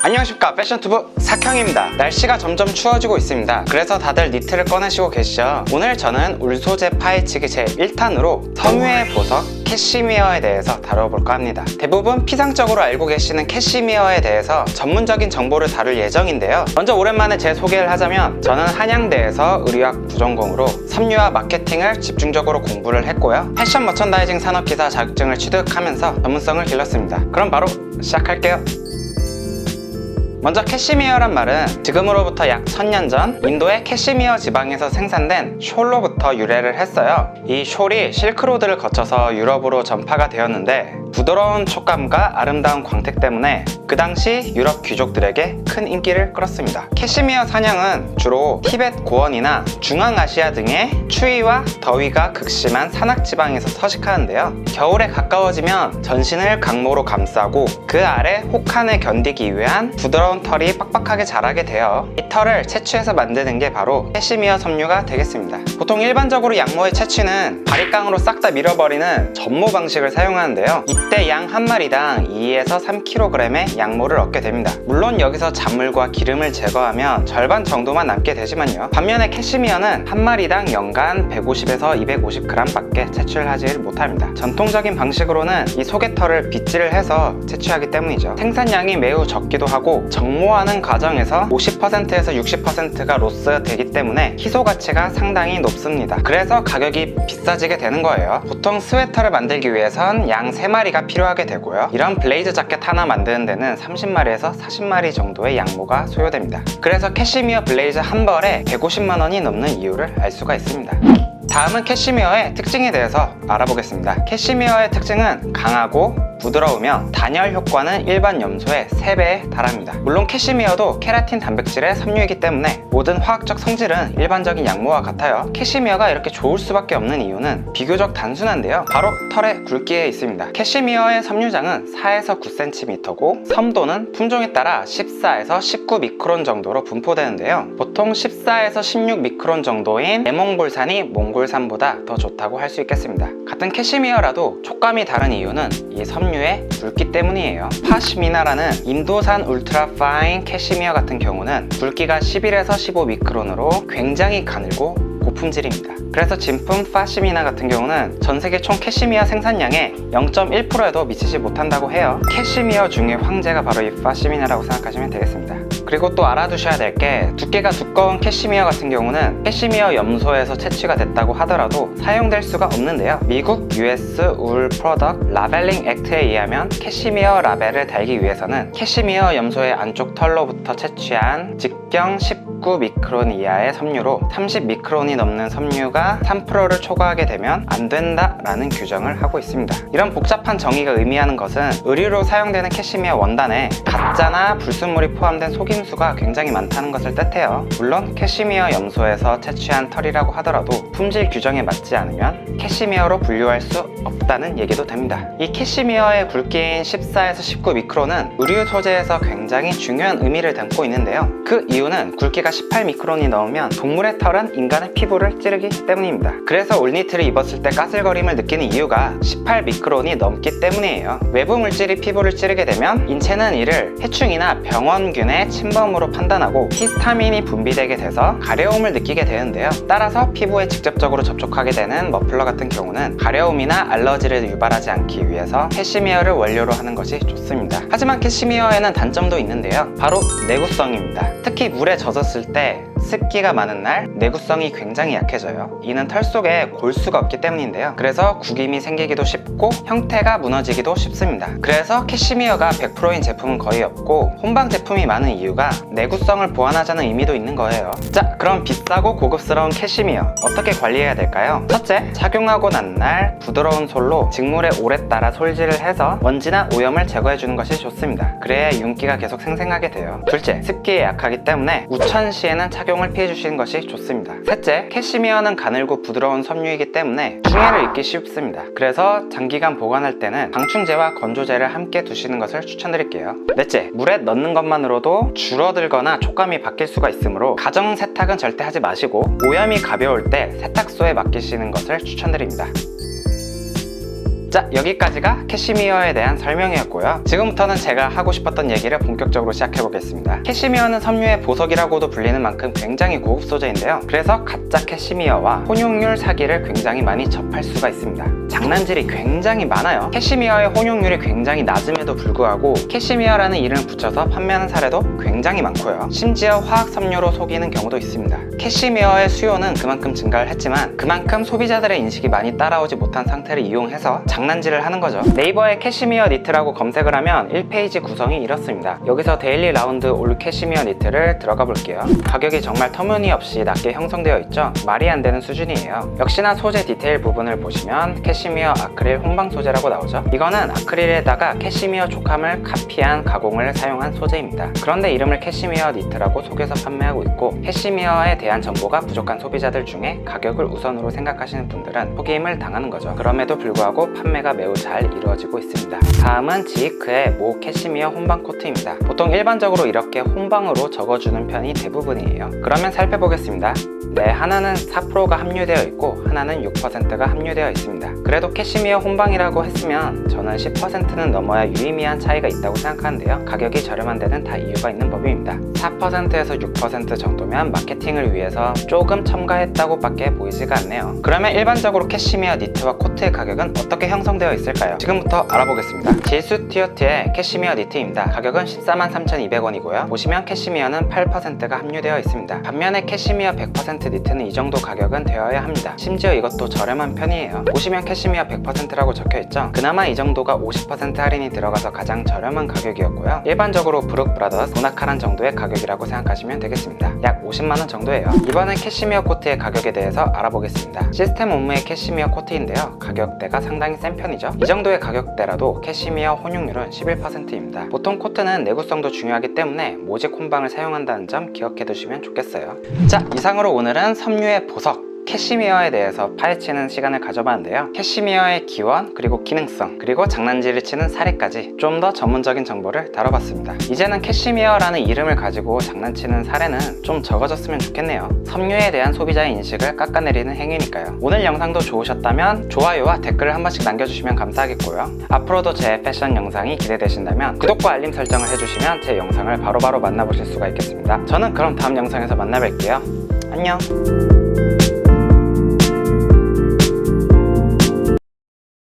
안녕하십니까, 패션투브 삭형입니다. 날씨가 점점 추워지고 있습니다. 그래서 다들 니트를 꺼내시고 계시죠. 오늘 저는 울소재 파헤치기 제1탄으로 섬유의 보석 캐시미어에 대해서 다뤄볼까 합니다. 대부분 피상적으로 알고 계시는 캐시미어에 대해서 전문적인 정보를 다룰 예정인데요. 먼저 오랜만에 제 소개를 하자면, 저는 한양대에서 의류학 부전공으로 섬유와 마케팅을 집중적으로 공부를 했고요. 패션 머천다이징 산업기사 자격증을 취득하면서 전문성을 길렀습니다. 그럼 바로 시작할게요. 먼저 캐시미어란 말은 지금으로부터 약 1000년 전 인도의 캐시미어 지방에서 생산된 숄로부터 유래를 했어요. 이 숄이 실크로드를 거쳐서 유럽으로 전파가 되었는데, 부드러운 촉감과 아름다운 광택 때문에 그 당시 유럽 귀족들에게 큰 인기를 끌었습니다. 캐시미어 사냥은 주로 티벳 고원이나 중앙아시아 등의 추위와 더위가 극심한 산악지방에서 서식하는데요. 겨울에 가까워지면 전신을 강모로 감싸고 그 아래 혹한을 견디기 위한 부드러운 털이 빡빡하게 자라게 돼요. 이 털을 채취해서 만드는 게 바로 캐시미어 섬유가 되겠습니다. 보통 일반적으로 양모의 채취는 바리깡으로 싹 다 밀어버리는 전모 방식을 사용하는데요. 이때 양 한 마리당 2에서 3kg의 양모를 얻게 됩니다. 물론 여기서 잔물과 기름을 제거하면 절반 정도만 남게 되지만요. 반면에 캐시미어는 한 마리당 연간 150에서 250g 밖에 채취를 하지 못합니다. 전통적인 방식으로는 이 속에털을 빗질을 해서 채취하기 때문이죠. 생산량이 매우 적기도 하고 정모하는 과정에서 50%에서 60%가 로스되기 때문에 희소 가치가 상당히 높습니다. 그래서 가격이 비싸지게 되는 거예요. 보통 스웨터를 만들기 위해선 양 3마리가 필요하게 되고요. 이런 블레이즈 자켓 하나 만드는 데는 30마리에서 40마리 정도의 양모가 소요됩니다. 그래서 캐시미어 블레이즈 한 벌에 150만 원이 넘는 이유를 알 수가 있습니다. 다음은 캐시미어의 특징에 대해서 알아보겠습니다. 캐시미어의 특징은 강하고 부드러우며 단열 효과는 일반 염소의 3배에 달합니다. 물론 캐시미어도 케라틴 단백질의 섬유이기 때문에 모든 화학적 성질은 일반적인 양모와 같아요. 캐시미어가 이렇게 좋을 수밖에 없는 이유는 비교적 단순한데요. 바로 털의 굵기에 있습니다. 캐시미어의 섬유장은 4에서 9cm고 섬도는 품종에 따라 14에서 19 미크론 정도로 분포되는데요. 보통 14에서 16 미크론 정도인 내몽골산이 몽골산보다 더 좋다고 할 수 있겠습니다. 같은 캐시미어라도 촉감이 다른 이유는 이 섬유의 굵기 때문이에요. 파시미나라는 인도산 울트라 파인 캐시미어 같은 경우는 굵기가 11에서 15 미크론으로 굉장히 가늘고 고품질입니다. 그래서 진품 파시미나 같은 경우는 전세계 총 캐시미어 생산량의 0.1%에도 미치지 못한다고 해요. 캐시미어 중의 황제가 바로 이 파시미나라고 생각하시면 되겠습니다. 그리고 또 알아두셔야 될 게, 두께가 두꺼운 캐시미어 같은 경우는 캐시미어 염소에서 채취가 됐다고 하더라도 사용될 수가 없는데요. 미국 US 울 프로덕트 라벨링 액트에 의하면 캐시미어 라벨을 달기 위해서는 캐시미어 염소의 안쪽 털로부터 채취한 직경 19 미크론 이하의 섬유로 30 미크론이 넘는 섬유가 3%를 초과하게 되면 안 된다라는 규정을 하고 있습니다. 이런 복잡한 정의가 의미하는 것은 의류로 사용되는 캐시미어 원단에 가짜나 불순물이 포함된 속임수가 굉장히 많다는 것을 뜻해요. 물론 캐시미어 염소에서 채취한 털이라고 하더라도 품질 규정에 맞지 않으면 캐시미어로 분류할 수 없다는 얘기도 됩니다. 이 캐시미어의 굵기인 14에서 19 미크론은 의류 소재에서 굉장히 중요한 의미를 담고 있는데요. 그 이유는 굵기가 18 미크론이 넘으면 동물의 털은 인간의 피부를 찌르기 때문입니다. 그래서 울니트를 입었을 때 까슬거림을 느끼는 이유가 18 미크론이 넘기 때문이에요. 외부 물질이 피부를 찌르게 되면 인체는 이를 해충이나 병원균의 침범으로 판단하고 히스타민이 분비되게 돼서 가려움을 느끼게 되는데요. 따라서 피부에 직접적으로 접촉하게 되는 머플러 같은 경우는 가려움이나 알러지를 유발하지 않기 위해서 캐시미어를 원료로 하는 것이 좋습니다. 하지만 캐시미어에는 단점도 있는데요. 바로 내구성입니다. 특히 물에 젖었을 때 습기가 많은 날 내구성이 굉장히 약해져요. 이는 털 속에 골수가 없기 때문인데요. 그래서 구김이 생기기도 쉽고 형태가 무너지기도 쉽습니다. 그래서 캐시미어가 100%인 제품은 거의 없고 혼방 제품이 많은 이유가 내구성을 보완하자는 의미도 있는 거예요. 자, 그럼 비싸고 고급스러운 캐시미어 어떻게 관리해야 될까요? 첫째, 착용하고 난 날 부드러운 솔로 직물에 오래 따라 솔질을 해서 먼지나 오염을 제거해주는 것이 좋습니다. 그래야 윤기가 계속 생생하게 돼요. 둘째, 습기에 약하기 때문에 우천 시에는 착용을 피해주시는 것이 좋습니다. 셋째, 캐시미어는 가늘고 부드러운 섬유이기 때문에 충해를 입기 쉽습니다. 그래서 장기간 보관할 때는 방충제와 건조제를 함께 두시는 것을 추천드릴게요. 넷째, 물에 넣는 것만으로도 줄어들거나 촉감이 바뀔 수가 있으므로 가정 세탁은 절대 하지 마시고 오염이 가벼울 때 세탁소에 맡기시는 것을 추천드립니다. 자, 여기까지가 캐시미어에 대한 설명이었고요. 지금부터는 제가 하고 싶었던 얘기를 본격적으로 시작해 보겠습니다. 캐시미어는 섬유의 보석이라고도 불리는 만큼 굉장히 고급 소재인데요. 그래서 가짜 캐시미어와 혼용률 사기를 굉장히 많이 접할 수가 있습니다. 장난질이 굉장히 많아요. 캐시미어의 혼용률이 굉장히 낮음에도 불구하고 캐시미어라는 이름을 붙여서 판매하는 사례도 굉장히 많고요. 심지어 화학 섬유로 속이는 경우도 있습니다. 캐시미어의 수요는 그만큼 증가를 했지만 그만큼 소비자들의 인식이 많이 따라오지 못한 상태를 이용해서 장난질을 하는 거죠. 네이버에 캐시미어 니트라고 검색을 하면 1페이지 구성이 이렇습니다. 여기서 데일리 라운드 올 캐시미어 니트를 들어가 볼게요. 가격이 정말 터무니없이 낮게 형성되어 있죠. 말이 안 되는 수준이에요. 역시나 소재 디테일 부분을 보시면 캐시미어 아크릴 혼방 소재라고 나오죠. 이거는 아크릴에다가 캐시미어 촉감을 카피한 가공을 사용한 소재입니다. 그런데 이름을 캐시미어 니트라고 속여서 판매하고 있고, 캐시미어에 대한 정보가 부족한 소비자들 중에 가격을 우선으로 생각하시는 분들은 속임을 당하는 거죠. 그럼에도 불구하고 판매가 매우 잘 이루어지고 있습니다. 다음은 지이크의 모 캐시미어 혼방 코트입니다. 보통 일반적으로 이렇게 혼방으로 적어주는 편이 대부분이에요. 그러면 살펴보겠습니다. 네, 하나는 4%가 함유되어 있고 하나는 6%가 함유되어 있습니다. 그래도 캐시미어 혼방이라고 했으면 저는 10%는 넘어야 유의미한 차이가 있다고 생각하는데요. 가격이 저렴한 데는 다 이유가 있는 법입니다. 4%에서 6% 정도면 마케팅을 위해서 조금 첨가했다고 밖에 보이지가 않네요. 그러면 일반적으로 캐시미어 니트와 코트의 가격은 어떻게 형성되어 있을까요? 지금부터 알아보겠습니다. 지수티어트의 캐시미어 니트입니다. 가격은 143,200원이고요. 보시면 캐시미어는 8%가 함유되어 있습니다. 반면에 캐시미어 100% 니트는 이 정도 가격은 되어야 합니다. 심지어 이것도 저렴한 편이에요. 보시면 캐시미어 100%라고 적혀있죠. 그나마 이 정도가 50% 할인이 들어가서 가장 저렴한 가격이었고요. 일반적으로 브룩 브라더스, 보나카란 정도의 가격이라고 생각하시면 되겠습니다. 약 50만원 정도예요. 이번엔 캐시미어 코트의 가격에 대해서 알아보겠습니다. 시스템 옴무의 캐시미어 코트인데요. 가격대가 상당히 센 편이죠. 이 정도의 가격대라도 캐시미어 혼용률은 11%입니다. 보통 코트는 내구성도 중요하기 때문에 모직 혼방을 사용한다는 점 기억해 두시면 좋겠어요. 자, 이상으로 오늘은 섬유의 보석 캐시미어에 대해서 파헤치는 시간을 가져봤는데요. 캐시미어의 기원, 그리고 기능성, 그리고 장난질을 치는 사례까지 좀 더 전문적인 정보를 다뤄봤습니다. 이제는 캐시미어라는 이름을 가지고 장난치는 사례는 좀 적어졌으면 좋겠네요. 섬유에 대한 소비자의 인식을 깎아내리는 행위니까요. 오늘 영상도 좋으셨다면 좋아요와 댓글을 한 번씩 남겨주시면 감사하겠고요. 앞으로도 제 패션 영상이 기대되신다면 구독과 알림 설정을 해주시면 제 영상을 바로바로 만나보실 수가 있겠습니다. 저는 그럼 다음 영상에서 만나뵐게요. 안녕.